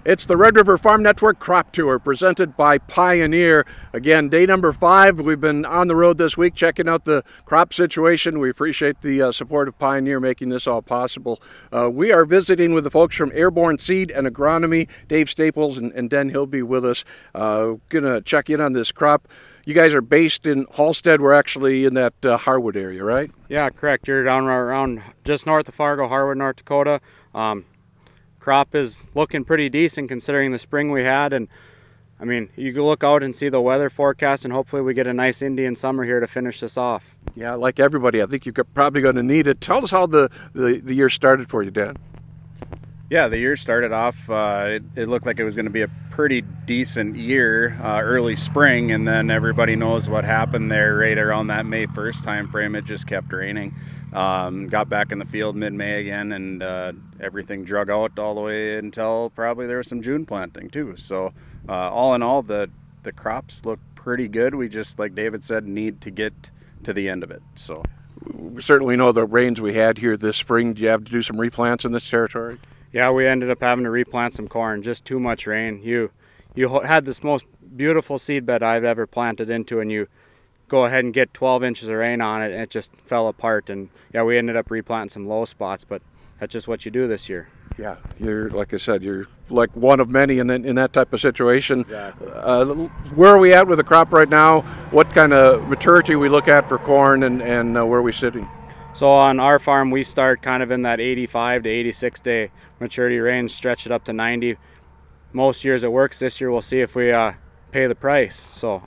It's the Red River Farm Network Crop Tour presented by Pioneer. Again, day number 5. We've been on the road this week checking out the crop situation. We appreciate the support of Pioneer making this all possible. We are visiting with the folks from Airborne Seed and Agronomy. Dave Staples and Den Hilby with us. Going to check in on this crop. You guys are based in Halstead. We're actually in that Harwood area, right? Yeah, correct. You're down around just north of Fargo, Harwood, North Dakota. Crop is looking pretty decent considering the spring we had, and I mean, you can look out and see the weather forecast, and hopefully we get a nice Indian summer here to finish this off. Yeah, like everybody, I think you're probably going to need it. Tell us how the year started for you, Dan. Yeah, the year started off, it looked like it was going to be a pretty decent year, early spring, and then everybody knows what happened there right around that May 1st time frame. It just kept raining. Got back in the field mid-May again, and everything drug out all the way until probably there was some June planting too. So all in all, the crops look pretty good. We just, like David said, need to get to the end of it. So we certainly know the rains we had here this spring. Do you have to do some replants in this territory? Yeah, we ended up having to replant some corn. Just too much rain. You had this most beautiful seed bed I've ever planted into, and you go ahead and get 12 inches of rain on it, and it just fell apart. And yeah, we ended up replanting some low spots, but that's just what you do this year. Yeah, you're, like I said, you're like one of many in that type of situation. Exactly. Where are we at with the crop right now? What kind of maturity we look at for corn, and where are we sitting? So on our farm, we start kind of in that 85 to 86 day maturity range, stretch it up to 90. Most years it works. This year we'll see if we pay the price. So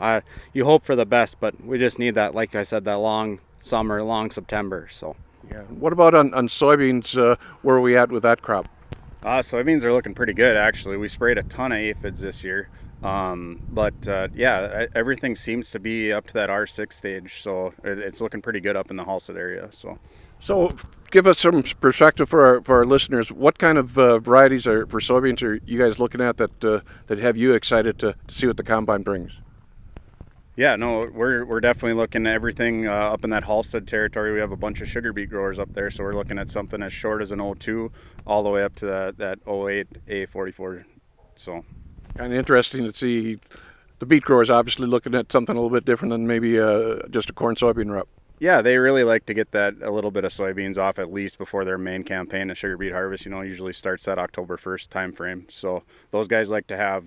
you hope for the best, but we just need that, like I said, that long summer, long September. So yeah. What about on soybeans? Where are we at with that crop? Soybeans are looking pretty good, actually. We sprayed a ton of aphids this year. Yeah, everything seems to be up to that R6 stage, so it's looking pretty good up in the Halstead area. So give us some perspective for our listeners. What kind of varieties for soybeans are you guys looking at that have you excited to see what the combine brings? Yeah, no, we're definitely looking at everything up in that Halstead territory. We have a bunch of sugar beet growers up there, so we're looking at something as short as an 02 all the way up to that 08 A44. So kind of interesting to see the beet growers obviously looking at something a little bit different than maybe just a corn soybean rep. Yeah, they really like to get that a little bit of soybeans off at least before their main campaign of sugar beet harvest. Usually starts that October 1st time frame. So those guys like to have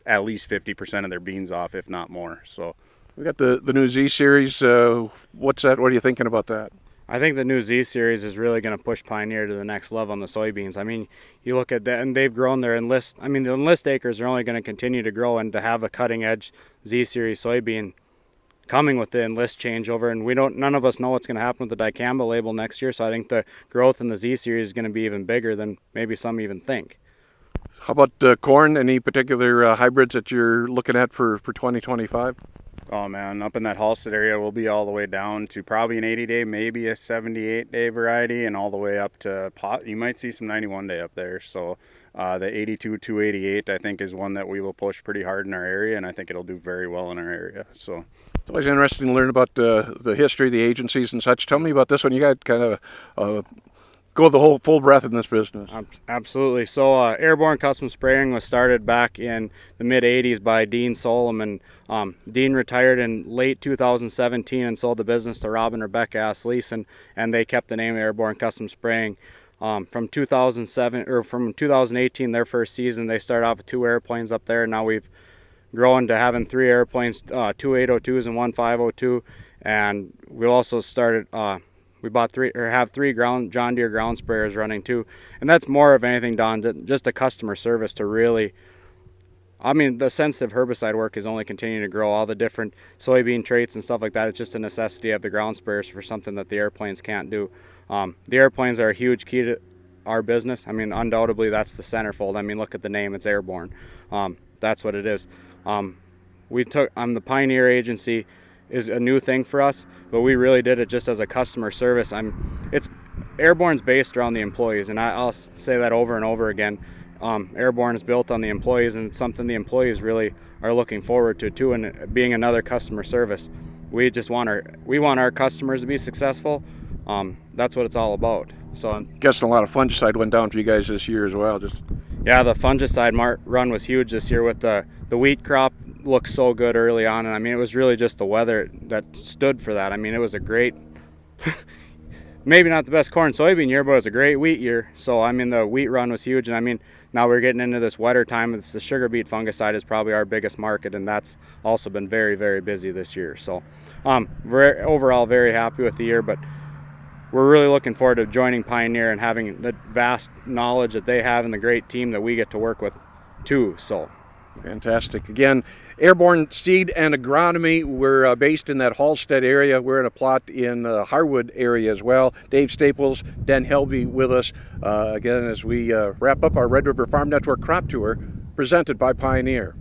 at least 50% of their beans off, if not more. So we got the new Z series. What's that? What are you thinking about that? I think the new Z series is really going to push Pioneer to the next level on the soybeans. I mean, you look at that, and they've grown their enlist. I mean, the enlist acres are only going to continue to grow, and to have a cutting-edge Z series soybean coming with the enlist changeover, and none of us know what's going to happen with the dicamba label next year. So I think the growth in the Z series is going to be even bigger than maybe some even think. How about corn? Any particular hybrids that you're looking at for 2025? Oh man, up in that Halstead area, we'll be all the way down to probably an 80-day, maybe a 78-day variety, and all the way up to you might see some 91-day up there. So the 82-288, I think, is one that we will push pretty hard in our area, and I think it'll do very well in our area. So it's always interesting to learn about the history, the agencies, and such. Tell me about this one. You got kind of go the whole full breadth in this business. Absolutely. So Airborne Custom Spraying was started back in the mid-'80s by Dean Solomon. Dean retired in late 2017 and sold the business to Rob and Rebecca Asleason, and they kept the name Airborne Custom Spraying. From 2018, their first season, they started off with 2 airplanes up there, and now we've grown to having 3 airplanes, 2 802s and 1 502, and we also started we bought 3 John Deere ground sprayers running too, and that's more of anything, Don, just a customer service to really. I mean, the sensitive herbicide work is only continuing to grow. All the different soybean traits and stuff like that. It's just a necessity of the ground sprayers for something that the airplanes can't do. The airplanes are a huge key to our business. I mean, undoubtedly that's the centerfold. I mean, look at the name; it's Airborne. That's what it is. The Pioneer Agency is a new thing for us, but we really did it just as a customer service. Airborne's based around the employees, and I'll say that over and over again. Airborne is built on the employees, and it's something the employees really are looking forward to too, and being another customer service. We just want our customers to be successful. That's what it's all about. So I'm guessing a lot of fungicide went down for you guys this year as well. Yeah, the fungicide run was huge this year with the wheat crop. Looked so good early on, and I mean, it was really just the weather that stood for that. I mean, it was a great, maybe not the best corn soybean year, but it was a great wheat year. So I mean, the wheat run was huge, and I mean, now we're getting into this wetter time. It's the sugar beet fungicide is probably our biggest market, and that's also been very, very busy this year. So we're overall very happy with the year, but we're really looking forward to joining Pioneer and having the vast knowledge that they have and the great team that we get to work with too. So fantastic. Again, Airborne Seed and Agronomy. We're based in that Hallstead area. We're in a plot in the Harwood area as well. Dave Staples, Dan Helby with us again as we wrap up our Red River Farm Network Crop Tour presented by Pioneer.